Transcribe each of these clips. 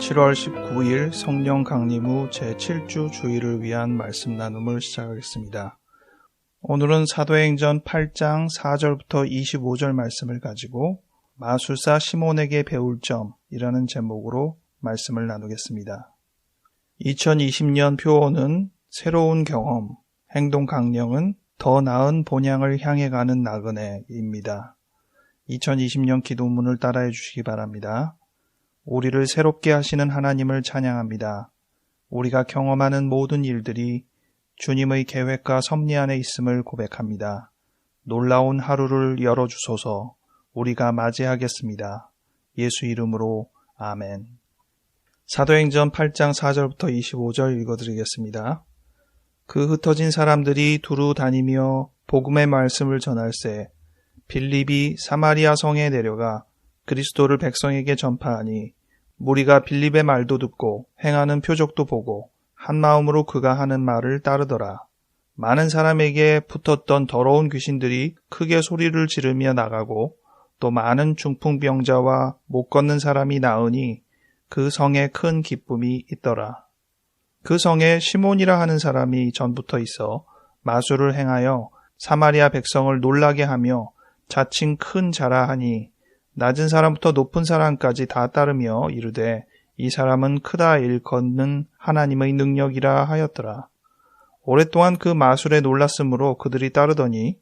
7월 19일 성령 강림 후 제7주 주일을 위한 말씀 나눔을 시작하겠습니다. 오늘은 사도행전 8장 4절부터 25절 말씀을 가지고 마술사 시몬에게 배울 점이라는 제목으로 말씀을 나누겠습니다. 2020년 표어는 새로운 경험, 행동 강령은 더 나은 본향을 향해 가는 나그네입니다. 2020년 기도문을 따라해 주시기 바랍니다. 우리를 새롭게 하시는 하나님을 찬양합니다. 우리가 경험하는 모든 일들이 주님의 계획과 섭리 안에 있음을 고백합니다. 놀라운 하루를 열어주소서. 우리가 맞이하겠습니다. 예수 이름으로 아멘. 사도행전 8장 4절부터 25절 읽어드리겠습니다. 그 흩어진 사람들이 두루 다니며 복음의 말씀을 전할세 빌립이 사마리아 성에 내려가 그리스도를 백성에게 전파하니 무리가 빌립의 말도 듣고 행하는 표적도 보고 한 마음으로 그가 하는 말을 따르더라. 많은 사람에게 붙었던 더러운 귀신들이 크게 소리를 지르며 나가고 또 많은 중풍병자와 못 걷는 사람이 나으니 그 성에 큰 기쁨이 있더라. 그 성에 시몬이라 하는 사람이 전부터 있어 마술을 행하여 사마리아 백성을 놀라게 하며 자칭 큰 자라하니 낮은 사람부터 높은 사람까지 다 따르며 이르되 이 사람은 크다 일컫는 하나님의 능력이라 하였더라. 오랫동안 그 마술에 놀랐으므로 그들이 따르더니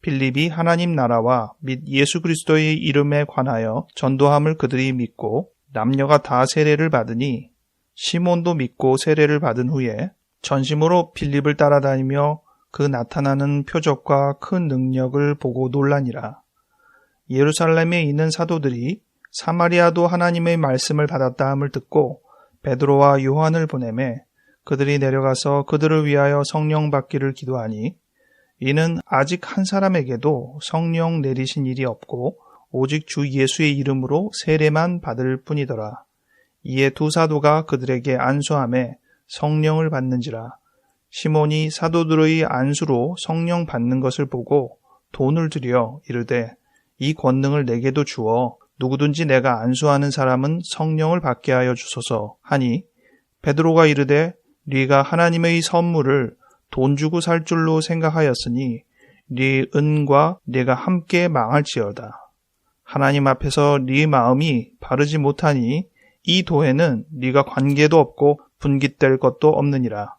빌립이 하나님 나라와 및 예수 그리스도의 이름에 관하여 전도함을 그들이 믿고 남녀가 다 세례를 받으니 시몬도 믿고 세례를 받은 후에 전심으로 빌립을 따라다니며 그 나타나는 표적과 큰 능력을 보고 놀라니라. 예루살렘에 있는 사도들이 사마리아도 하나님의 말씀을 받았다 함을 듣고 베드로와 요한을 보내매 그들이 내려가서 그들을 위하여 성령 받기를 기도하니 이는 아직 한 사람에게도 성령 내리신 일이 없고 오직 주 예수의 이름으로 세례만 받을 뿐이더라. 이에 두 사도가 그들에게 안수하매 성령을 받는지라. 시몬이 사도들의 안수로 성령 받는 것을 보고 돈을 들여 이르되 이 권능을 내게도 주어 누구든지 내가 안수하는 사람은 성령을 받게 하여 주소서 하니 베드로가 이르되 네가 하나님의 선물을 돈 주고 살 줄로 생각하였으니 네 은과 네가 함께 망할지어다. 하나님 앞에서 네 마음이 바르지 못하니 이 도에는 네가 관계도 없고 분깃될 것도 없느니라.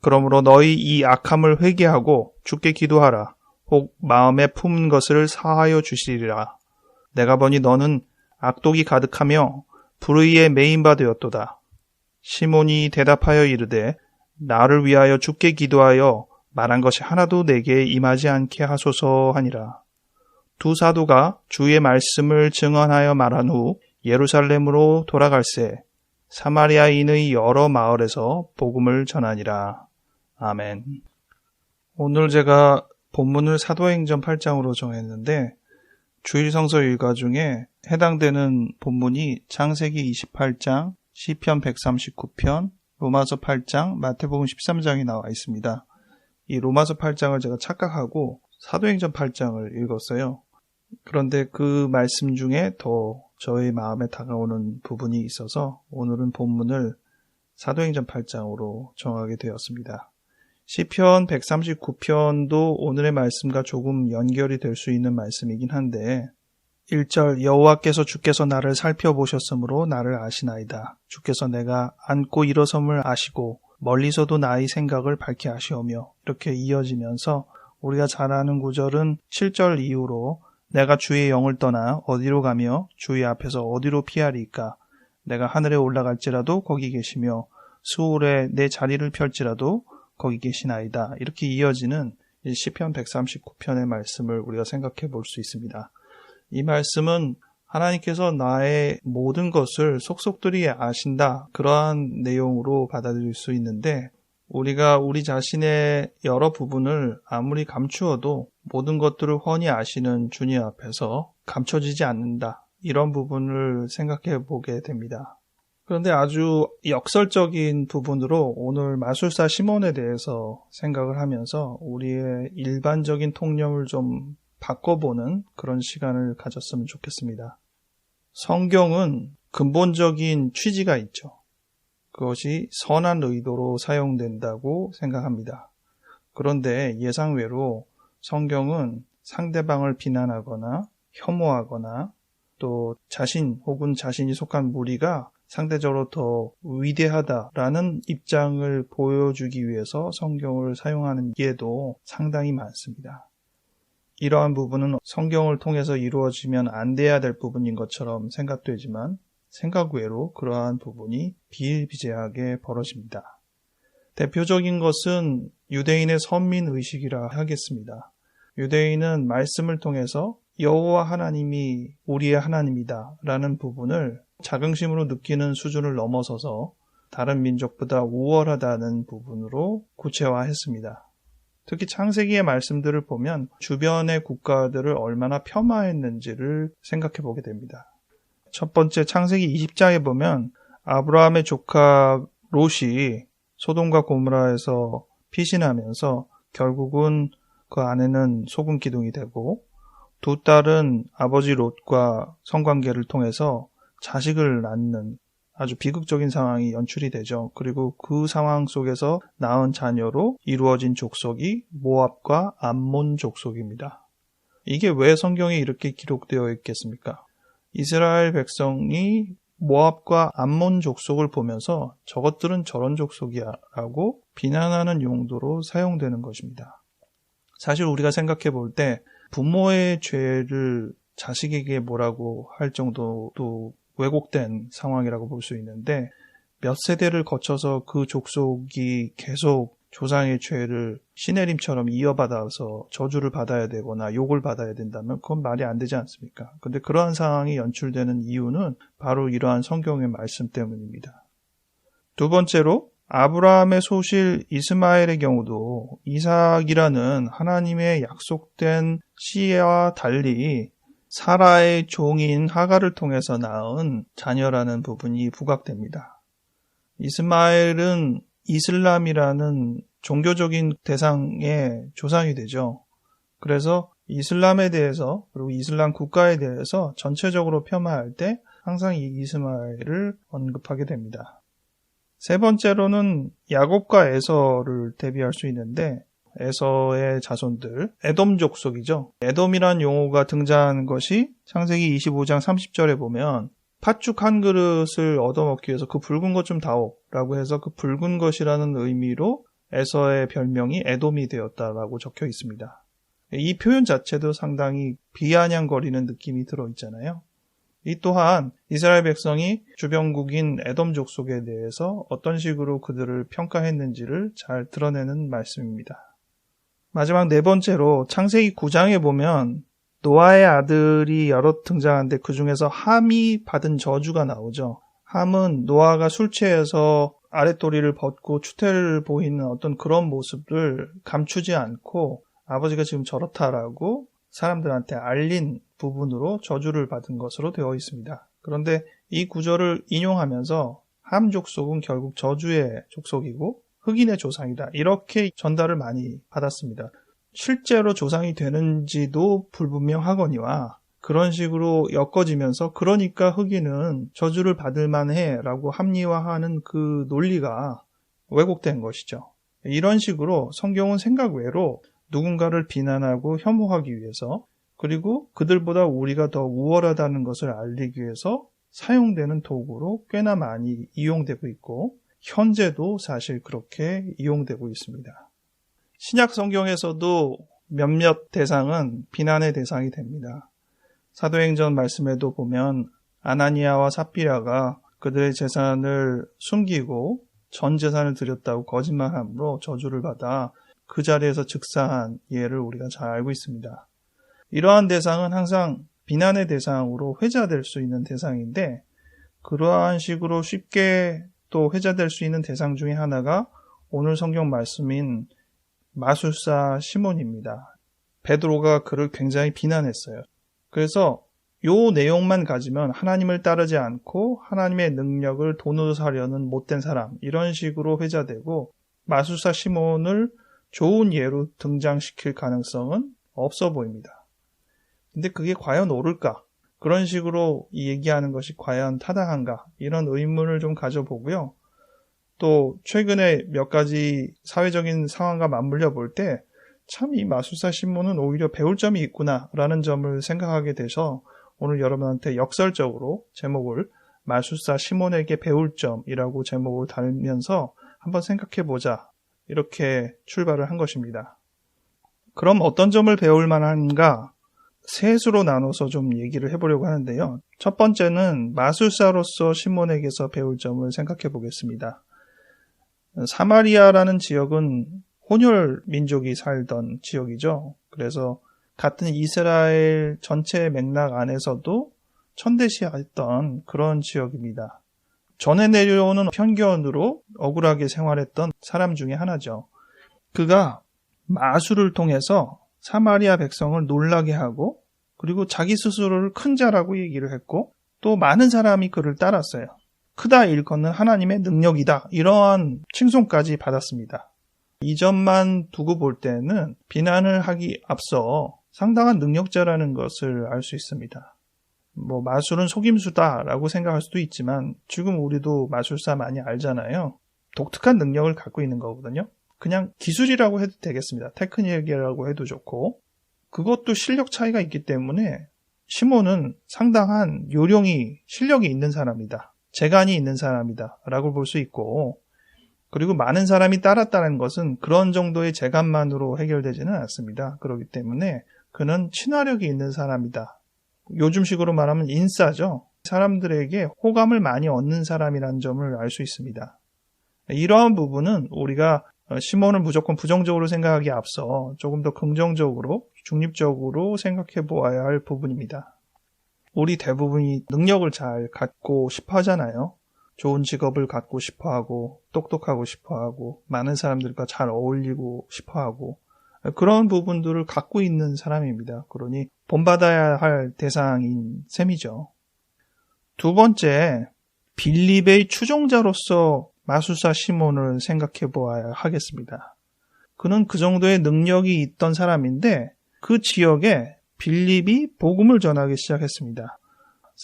그러므로 너희 이 악함을 회개하고 주께 기도하라. 혹 마음에 품은 것을 사하여 주시리라. 내가 보니 너는 악독이 가득하며 불의에 매인 바 되었도다. 시몬이 대답하여 이르되 나를 위하여 주께 기도하여 말한 것이 하나도 내게 임하지 않게 하소서 하니라. 두 사도가 주의 말씀을 증언하여 말한 후 예루살렘으로 돌아갈새 사마리아인의 여러 마을에서 복음을 전하니라. 아멘. 오늘 제가 본문을 사도행전 8장으로 정했는데 주일 성서 일과 중에 해당되는 본문이 창세기 28장, 시편 139편, 로마서 8장, 마태복음 13장이 나와 있습니다. 이 로마서 8장을 제가 착각하고 사도행전 8장을 읽었어요. 그런데 그 말씀 중에 더 저의 마음에 다가오는 부분이 있어서 오늘은 본문을 사도행전 8장으로 정하게 되었습니다. 시편 139편도 오늘의 말씀과 조금 연결이 될 수 있는 말씀이긴 한데 1절 여호와께서 주께서 나를 살펴보셨으므로 나를 아시나이다. 주께서 내가 앉고 일어섬을 아시고 멀리서도 나의 생각을 밝게 하시오며 이렇게 이어지면서 우리가 잘 아는 구절은 7절 이후로 내가 주의 영을 떠나 어디로 가며 주의 앞에서 어디로 피하리까? 내가 하늘에 올라갈지라도 거기 계시며 수월에 내 자리를 펼지라도 거기 계시나이다. 이렇게 이어지는 시편 139편의 말씀을 우리가 생각해 볼 수 있습니다. 이 말씀은 하나님께서 나의 모든 것을 속속들이 아신다. 그러한 내용으로 받아들일 수 있는데 우리가 우리 자신의 여러 부분을 아무리 감추어도 모든 것들을 훤히 아시는 주님 앞에서 감춰지지 않는다. 이런 부분을 생각해 보게 됩니다. 그런데 아주 역설적인 부분으로 오늘 마술사 시몬에 대해서 생각을 하면서 우리의 일반적인 통념을 좀 바꿔보는 그런 시간을 가졌으면 좋겠습니다. 성경은 근본적인 취지가 있죠. 그것이 선한 의도로 사용된다고 생각합니다. 그런데 예상외로 성경은 상대방을 비난하거나 혐오하거나 또 자신 혹은 자신이 속한 무리가 상대적으로 더 위대하다라는 입장을 보여주기 위해서 성경을 사용하는 예도 상당히 많습니다. 이러한 부분은 성경을 통해서 이루어지면 안 돼야 될 부분인 것처럼 생각되지만 생각 외로 그러한 부분이 비일비재하게 벌어집니다. 대표적인 것은 유대인의 선민의식이라 하겠습니다. 유대인은 말씀을 통해서 여호와 하나님이 우리의 하나님이다 라는 부분을 자긍심으로 느끼는 수준을 넘어서서 다른 민족보다 우월하다는 부분으로 구체화했습니다. 특히 창세기의 말씀들을 보면 주변의 국가들을 얼마나 폄하했는지를 생각해 보게 됩니다. 첫 번째 창세기 20장에 보면 아브라함의 조카 롯이 소돔과 고모라에서 피신하면서 결국은 그 아내는 소금 기둥이 되고 두 딸은 아버지 롯과 성관계를 통해서 자식을 낳는 아주 비극적인 상황이 연출이 되죠. 그리고 그 상황 속에서 낳은 자녀로 이루어진 족속이 모압과 암몬 족속입니다. 이게 왜 성경에 이렇게 기록되어 있겠습니까? 이스라엘 백성이 모압과 암몬 족속을 보면서 저것들은 저런 족속이야 라고 비난하는 용도로 사용되는 것입니다. 사실 우리가 생각해 볼 때 부모의 죄를 자식에게 뭐라고 할 정도도 왜곡된 상황이라고 볼 수 있는데 몇 세대를 거쳐서 그 족속이 계속 조상의 죄를 시내림처럼 이어받아서 저주를 받아야 되거나 욕을 받아야 된다면 그건 말이 안 되지 않습니까? 근데 그러한 상황이 연출되는 이유는 바로 이러한 성경의 말씀 때문입니다. 두 번째로 아브라함의 소실 이스마엘의 경우도 이삭이라는 하나님의 약속된 씨와 달리 사라의 종인 하갈을 통해서 낳은 자녀라는 부분이 부각됩니다. 이스마엘은 이슬람이라는 종교적인 대상의 조상이 되죠. 그래서 이슬람에 대해서 그리고 이슬람 국가에 대해서 전체적으로 폄하할 때 항상 이 이스마엘을 언급하게 됩니다. 세 번째로는 야곱과 에서를 대비할 수 있는데 에서의 자손들, 에돔 족속이죠. 에돔이란 용어가 등장하는 것이 창세기 25장 30절에 보면 팥죽 한 그릇을 얻어먹기 위해서 그 붉은 것 좀 다오 라고 해서 그 붉은 것이라는 의미로 에서의 별명이 에돔이 되었다라고 적혀 있습니다. 이 표현 자체도 상당히 비아냥거리는 느낌이 들어있잖아요. 이 또한 이스라엘 백성이 주변국인 에돔 족속에 대해서 어떤 식으로 그들을 평가했는지를 잘 드러내는 말씀입니다. 마지막 네 번째로 창세기 9장에 보면 노아의 아들이 여러 등장하는데 그 중에서 함이 받은 저주가 나오죠. 함은 노아가 술 취해서 아랫도리를 벗고 추태를 보이는 어떤 그런 모습을 감추지 않고 아버지가 지금 저렇다라고 사람들한테 알린 부분으로 저주를 받은 것으로 되어 있습니다. 그런데 이 구절을 인용하면서 함 족속은 결국 저주의 족속이고 흑인의 조상이다. 이렇게 전달을 많이 받았습니다. 실제로 조상이 되는지도 불분명하거니와 그런 식으로 엮어지면서 그러니까 흑인은 저주를 받을 만해 라고 합리화하는 그 논리가 왜곡된 것이죠. 이런 식으로 성경은 생각 외로 누군가를 비난하고 혐오하기 위해서 그리고 그들보다 우리가 더 우월하다는 것을 알리기 위해서 사용되는 도구로 꽤나 많이 이용되고 있고 현재도 사실 그렇게 이용되고 있습니다. 신약 성경에서도 몇몇 대상은 비난의 대상이 됩니다. 사도행전 말씀에도 보면 아나니아와 삽비라가 그들의 재산을 숨기고 전 재산을 드렸다고 거짓말함으로 저주를 받아 그 자리에서 즉사한 예를 우리가 잘 알고 있습니다. 이러한 대상은 항상 비난의 대상으로 회자될 수 있는 대상인데 그러한 식으로 쉽게 또 회자될 수 있는 대상 중에 하나가 오늘 성경 말씀인 마술사 시몬입니다. 베드로가 그를 굉장히 비난했어요. 그래서 요 내용만 가지면 하나님을 따르지 않고 하나님의 능력을 돈으로 사려는 못된 사람 이런 식으로 회자되고 마술사 시몬을 좋은 예로 등장시킬 가능성은 없어 보입니다. 근데 그게 과연 옳을까? 그런 식으로 얘기하는 것이 과연 타당한가? 이런 의문을 좀 가져보고요. 또 최근에 몇 가지 사회적인 상황과 맞물려 볼 때 참 이 마술사 시몬은 오히려 배울 점이 있구나라는 점을 생각하게 돼서 오늘 여러분한테 역설적으로 제목을 마술사 시몬에게 배울 점이라고 제목을 달면서 한번 생각해보자, 이렇게 출발을 한 것입니다. 그럼 어떤 점을 배울 만한가? 셋으로 나눠서 좀 얘기를 해보려고 하는데요. 첫 번째는 마술사로서 시몬에게서 배울 점을 생각해 보겠습니다. 사마리아라는 지역은 혼혈 민족이 살던 지역이죠. 그래서 같은 이스라엘 전체 맥락 안에서도 천대시했던 그런 지역입니다. 전해 내려오는 편견으로 억울하게 생활했던 사람 중에 하나죠. 그가 마술을 통해서 사마리아 백성을 놀라게 하고, 그리고 자기 스스로를 큰 자라고 얘기를 했고, 또 많은 사람이 그를 따랐어요. 크다 일컫는 하나님의 능력이다, 이러한 칭송까지 받았습니다. 이 점만 두고 볼 때는 비난을 하기 앞서 상당한 능력자라는 것을 알 수 있습니다. 마술은 속임수다라고 생각할 수도 있지만 지금 우리도 마술사 많이 알잖아요. 독특한 능력을 갖고 있는 거거든요. 그냥 기술이라고 해도 되겠습니다. 테크닉이라고 해도 좋고, 그것도 실력 차이가 있기 때문에 시몬은 상당한 실력이 있는 사람이다, 재간이 있는 사람이다 라고 볼 수 있고, 그리고 많은 사람이 따랐다는 것은 그런 정도의 재간만으로 해결되지는 않습니다. 그렇기 때문에 그는 친화력이 있는 사람이다. 요즘식으로 말하면 인싸죠. 사람들에게 호감을 많이 얻는 사람이라는 점을 알 수 있습니다. 이러한 부분은 우리가 시몬을 무조건 부정적으로 생각하기에 앞서 조금 더 긍정적으로, 중립적으로 생각해 보아야 할 부분입니다. 우리 대부분이 능력을 잘 갖고 싶어 하잖아요. 좋은 직업을 갖고 싶어 하고, 똑똑하고 싶어 하고, 많은 사람들과 잘 어울리고 싶어 하고, 그런 부분들을 갖고 있는 사람입니다. 그러니 본받아야 할 대상인 셈이죠. 두 번째, 빌립의 추종자로서 마술사 시몬을 생각해 보아야 하겠습니다. 그는 그 정도의 능력이 있던 사람인데 그 지역에 빌립이 복음을 전하기 시작했습니다.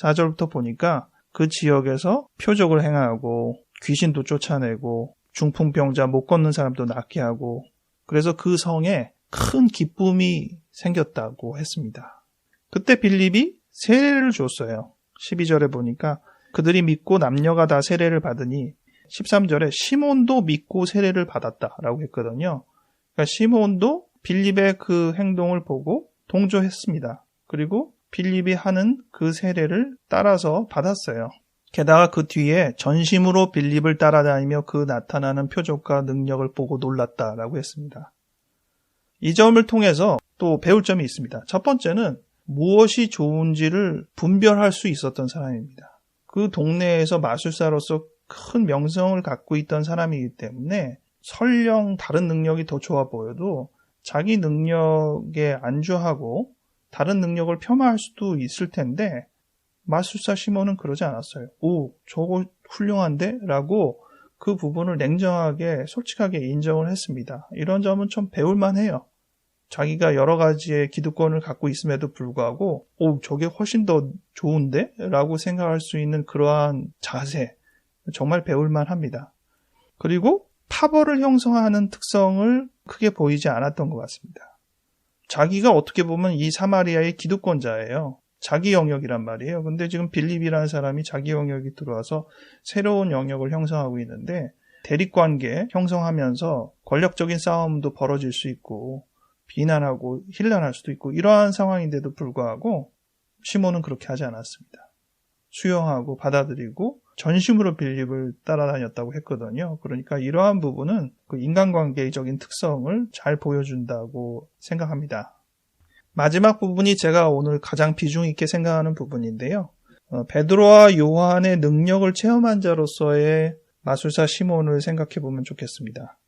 4절부터 보니까 그 지역에서 표적을 행하고 귀신도 쫓아내고 중풍병자 못 걷는 사람도 낫게 하고, 그래서 그 성에 큰 기쁨이 생겼다고 했습니다. 그때 빌립이 세례를 줬어요. 12절에 보니까 그들이 믿고 남녀가 다 세례를 받으니, 13절에 시몬도 믿고 세례를 받았다라고 했거든요. 그러니까 시몬도 빌립의 그 행동을 보고 동조했습니다. 그리고 빌립이 하는 그 세례를 따라서 받았어요. 게다가 그 뒤에 전심으로 빌립을 따라다니며 그 나타나는 표적과 능력을 보고 놀랐다라고 했습니다. 이 점을 통해서 또 배울 점이 있습니다. 첫 번째는 무엇이 좋은지를 분별할 수 있었던 사람입니다. 그 동네에서 마술사로서 큰 명성을 갖고 있던 사람이기 때문에 설령 다른 능력이 더 좋아 보여도 자기 능력에 안주하고 다른 능력을 폄하할 수도 있을 텐데, 마술사 시몬은 그러지 않았어요. 오, 저거 훌륭한데? 라고 그 부분을 냉정하게 솔직하게 인정을 했습니다. 이런 점은 좀 배울만 해요. 자기가 여러 가지의 기득권을 갖고 있음에도 불구하고 오, 저게 훨씬 더 좋은데? 라고 생각할 수 있는 그러한 자세, 정말 배울만 합니다. 그리고 파벌을 형성하는 특성을 크게 보이지 않았던 것 같습니다. 자기가 어떻게 보면 이 사마리아의 기득권자예요. 자기 영역이란 말이에요. 근데 지금 빌립이라는 사람이 자기 영역이 들어와서 새로운 영역을 형성하고 있는데, 대립관계 형성하면서 권력적인 싸움도 벌어질 수 있고 비난하고 힐난할 수도 있고, 이러한 상황인데도 불구하고 시몬은 그렇게 하지 않았습니다. 수용하고 받아들이고 전심으로 빌립을 따라다녔다고 했거든요. 그러니까 이러한 부분은 그 인간관계적인 특성을 잘 보여준다고 생각합니다. 마지막 부분이 제가 오늘 가장 비중 있게 생각하는 부분인데요. 베드로와 요한의 능력을 체험한 자로서의 마술사 시몬을 생각해 보면 좋겠습니다.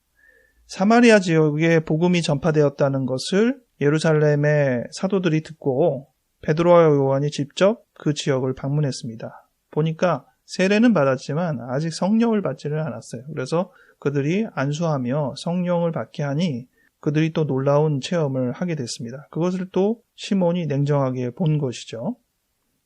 사마리아 지역에 복음이 전파되었다는 것을 예루살렘의 사도들이 듣고 베드로와 요한이 직접 그 지역을 방문했습니다. 보니까 세례는 받았지만 아직 성령을 받지를 않았어요. 그래서 그들이 안수하며 성령을 받게 하니 그들이 또 놀라운 체험을 하게 됐습니다. 그것을 또 시몬이 냉정하게 본 것이죠.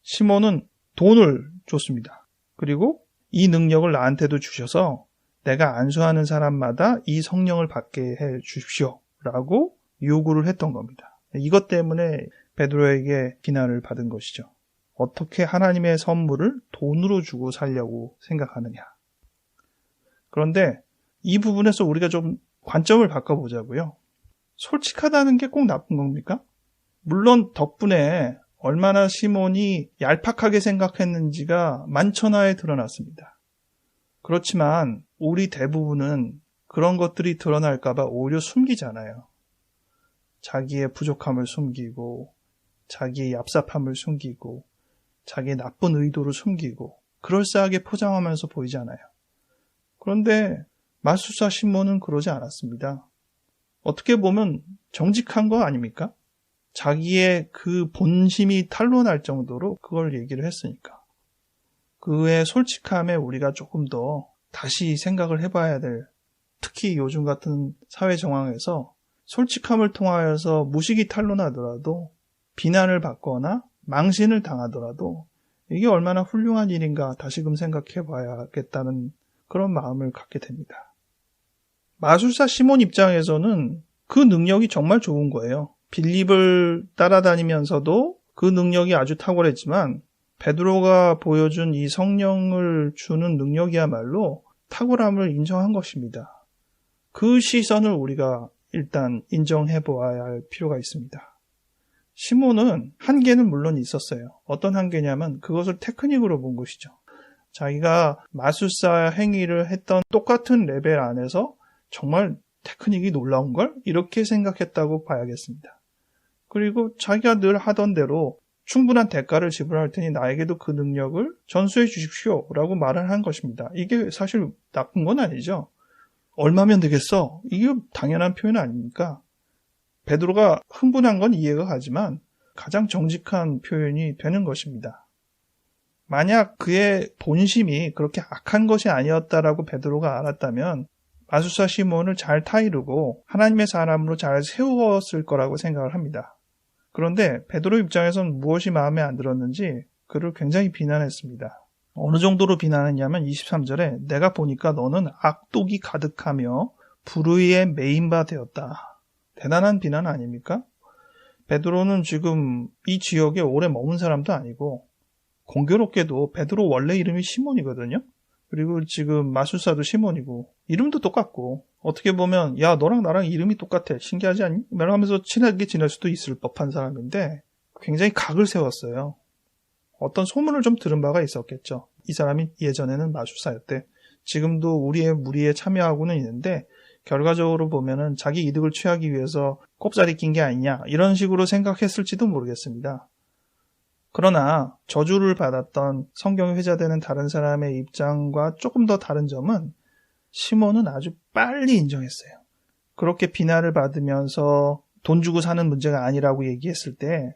시몬은 돈을 줬습니다. 그리고 이 능력을 나한테도 주셔서 내가 안수하는 사람마다 이 성령을 받게 해 주십시오 라고 요구를 했던 겁니다. 이것 때문에 베드로에게 비난을 받은 것이죠. 어떻게 하나님의 선물을 돈으로 주고 살려고 생각하느냐. 그런데 이 부분에서 우리가 좀 관점을 바꿔보자고요. 솔직하다는 게 꼭 나쁜 겁니까? 물론 덕분에 얼마나 시몬이 얄팍하게 생각했는지가 만천하에 드러났습니다. 그렇지만 우리 대부분은 그런 것들이 드러날까봐 오히려 숨기잖아요. 자기의 부족함을 숨기고, 자기의 얍삽함을 숨기고, 자기의 나쁜 의도를 숨기고, 그럴싸하게 포장하면서 보이잖아요. 그런데 마술사 시몬은 그러지 않았습니다. 어떻게 보면 정직한 거 아닙니까? 자기의 그 본심이 탄로날 정도로 그걸 얘기를 했으니까. 그의 솔직함에 우리가 조금 더 다시 생각을 해봐야 될, 특히 요즘 같은 사회 정황에서 솔직함을 통하여서 무식이 탄로나더라도 비난을 받거나 망신을 당하더라도 이게 얼마나 훌륭한 일인가 다시금 생각해 봐야겠다는 그런 마음을 갖게 됩니다. 마술사 시몬 입장에서는 그 능력이 정말 좋은 거예요. 빌립을 따라다니면서도 그 능력이 아주 탁월했지만 베드로가 보여준 이 성령을 주는 능력이야말로 탁월함을 인정한 것입니다. 그 시선을 우리가 일단 인정해 보아야 할 필요가 있습니다. 시몬은 한계는 물론 있었어요. 어떤 한계냐면 그것을 테크닉으로 본 것이죠. 자기가 마술사 행위를 했던 똑같은 레벨 안에서 정말 테크닉이 놀라운 걸? 이렇게 생각했다고 봐야겠습니다. 그리고 자기가 늘 하던 대로 충분한 대가를 지불할 테니 나에게도 그 능력을 전수해 주십시오 라고 말을 한 것입니다. 이게 사실 나쁜 건 아니죠. 얼마면 되겠어? 이게 당연한 표현 아닙니까? 베드로가 흥분한 건 이해가 가지만 가장 정직한 표현이 되는 것입니다. 만약 그의 본심이 그렇게 악한 것이 아니었다라고 베드로가 알았다면 마술사 시몬을 잘 타이르고 하나님의 사람으로 잘 세웠을 거라고 생각을 합니다. 그런데 베드로 입장에서는 무엇이 마음에 안 들었는지 그를 굉장히 비난했습니다. 어느 정도로 비난했냐면 23절에 내가 보니까 너는 악독이 가득하며 불의에 매인 바 되었다. 대단한 비난 아닙니까? 베드로는 지금 이 지역에 오래 머문 사람도 아니고 공교롭게도 베드로 원래 이름이 시몬이거든요. 그리고 지금 마술사도 시몬이고 이름도 똑같고 어떻게 보면 야 너랑 나랑 이름이 똑같아 신기하지 않니? 하면서 친하게 지낼 수도 있을 법한 사람인데 굉장히 각을 세웠어요. 어떤 소문을 좀 들은 바가 있었겠죠. 이 사람이 예전에는 마술사였대. 지금도 우리의 무리에 참여하고는 있는데 결과적으로 보면은 자기 이득을 취하기 위해서 꼽사리 낀 게 아니냐 이런 식으로 생각했을지도 모르겠습니다. 그러나 저주를 받았던 성경에 회자되는 다른 사람의 입장과 조금 더 다른 점은 시몬은 아주 빨리 인정했어요. 그렇게 비난을 받으면서 돈 주고 사는 문제가 아니라고 얘기했을 때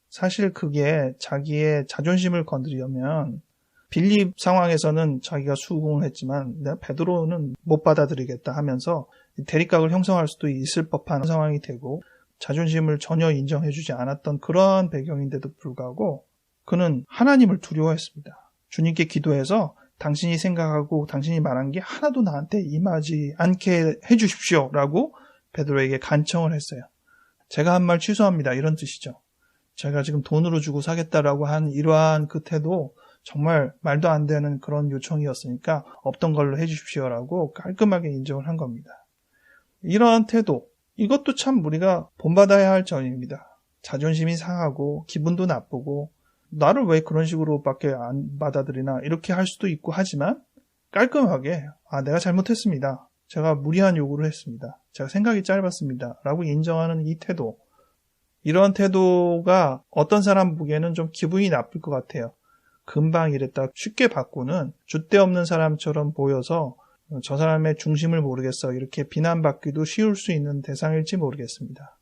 사실 그게 자기의 자존심을 건드리려면 빌립 상황에서는 자기가 수긍을 했지만 내가 베드로는 못 받아들이겠다 하면서 대립각을 형성할 수도 있을 법한 상황이 되고 자존심을 전혀 인정해주지 않았던 그러한 배경인데도 불구하고 그는 하나님을 두려워했습니다. 주님께 기도해서 당신이 생각하고 당신이 말한 게 하나도 나한테 임하지 않게 해주십시오 라고 베드로에게 간청을 했어요. 제가 한 말 취소합니다. 이런 뜻이죠. 제가 지금 돈으로 주고 사겠다라고 한 이러한 그 태도 정말 말도 안 되는 그런 요청이었으니까 없던 걸로 해주십시오라고 깔끔하게 인정을 한 겁니다. 이러한 태도, 이것도 참 우리가 본받아야 할 점입니다. 자존심이 상하고 기분도 나쁘고 나를 왜 그런 식으로밖에 안 받아들이나 이렇게 할 수도 있고 하지만 깔끔하게 내가 잘못했습니다. 제가 무리한 요구를 했습니다. 제가 생각이 짧았습니다. 라고 인정하는 이 태도, 이런 태도가 어떤 사람 보기에는 좀 기분이 나쁠 것 같아요. 금방 이랬다 쉽게 바꾸는 줏대 없는 사람처럼 보여서 저 사람의 중심을 모르겠어 이렇게 비난받기도 쉬울 수 있는 대상일지 모르겠습니다.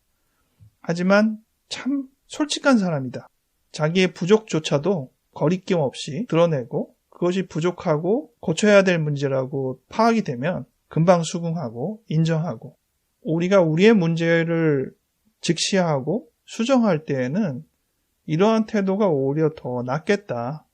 하지만 참 솔직한 사람이다. 자기의 부족조차도 거리낌 없이 드러내고 그것이 부족하고 고쳐야 될 문제라고 파악이 되면 금방 수긍하고 인정하고 우리가 우리의 문제를 직시하고 수정할 때에는 이러한 태도가 오히려 더 낫겠다.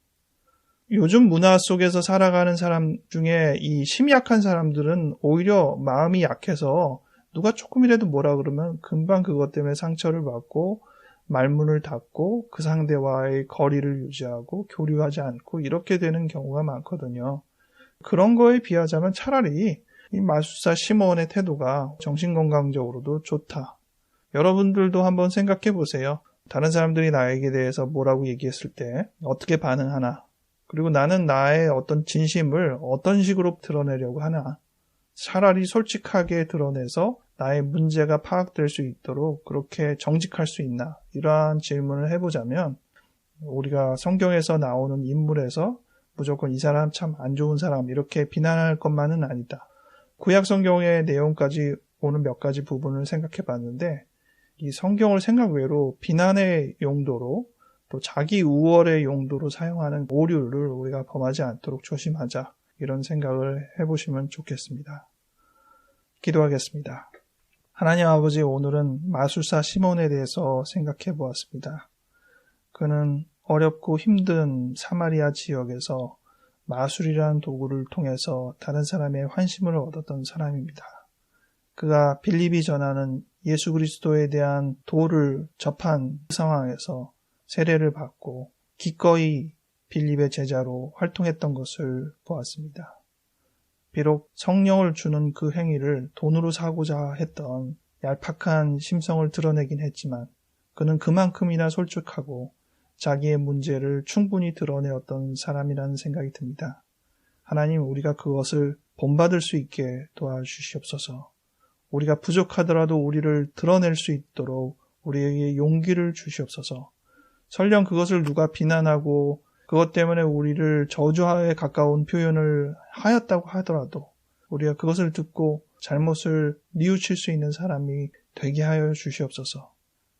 요즘 문화 속에서 살아가는 사람 중에 이 심약한 사람들은 오히려 마음이 약해서 누가 조금이라도 뭐라 그러면 금방 그것 때문에 상처를 받고 말문을 닫고 그 상대와의 거리를 유지하고 교류하지 않고 이렇게 되는 경우가 많거든요. 그런 거에 비하자면 차라리 이 마술사 시몬의 태도가 정신건강적으로도 좋다. 여러분들도 한번 생각해 보세요. 다른 사람들이 나에게 대해서 뭐라고 얘기했을 때 어떻게 반응하나? 그리고 나는 나의 어떤 진심을 어떤 식으로 드러내려고 하나? 차라리 솔직하게 드러내서 나의 문제가 파악될 수 있도록 그렇게 정직할 수 있나? 이러한 질문을 해보자면 우리가 성경에서 나오는 인물에서 무조건 이 사람 참 안 좋은 사람 이렇게 비난할 것만은 아니다. 구약 성경의 내용까지 오는 몇 가지 부분을 생각해 봤는데 이 성경을 생각 외로 비난의 용도로 또 자기 우월의 용도로 사용하는 오류를 우리가 범하지 않도록 조심하자. 이런 생각을 해보시면 좋겠습니다. 기도하겠습니다. 하나님 아버지, 오늘은 마술사 시몬에 대해서 생각해 보았습니다. 그는 어렵고 힘든 사마리아 지역에서 마술이라는 도구를 통해서 다른 사람의 환심을 얻었던 사람입니다. 그가 빌립이 전하는 예수 그리스도에 대한 도를 접한 상황에서 세례를 받고 기꺼이 빌립의 제자로 활동했던 것을 보았습니다. 비록 성령을 주는 그 행위를 돈으로 사고자 했던 얄팍한 심성을 드러내긴 했지만 그는 그만큼이나 솔직하고 자기의 문제를 충분히 드러내었던 사람이라는 생각이 듭니다. 하나님, 우리가 그것을 본받을 수 있게 도와주시옵소서. 우리가 부족하더라도 우리를 드러낼 수 있도록 우리에게 용기를 주시옵소서. 설령 그것을 누가 비난하고 그것 때문에 우리를 저주에 가까운 표현을 하였다고 하더라도 우리가 그것을 듣고 잘못을 뉘우칠 수 있는 사람이 되게 하여 주시옵소서.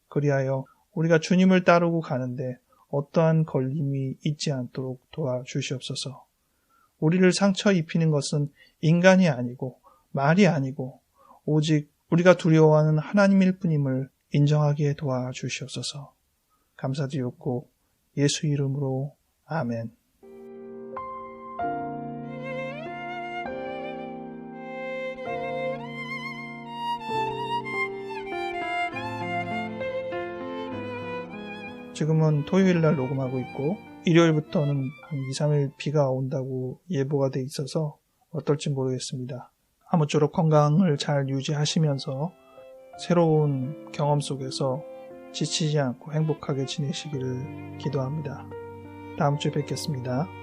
그리하여 우리가 주님을 따르고 가는데 어떠한 걸림이 있지 않도록 도와주시옵소서. 우리를 상처 입히는 것은 인간이 아니고 말이 아니고 오직 우리가 두려워하는 하나님일 뿐임을 인정하게 도와주시옵소서. 감사드렸고 예수 이름으로 아멘. 지금은 토요일날 녹음하고 있고 일요일부터는 한 2, 3일 비가 온다고 예보가 돼 있어서 어떨지 모르겠습니다. 아무쪼록 건강을 잘 유지하시면서 새로운 경험 속에서 지치지 않고 행복하게 지내시기를 기도합니다. 다음 주에 뵙겠습니다.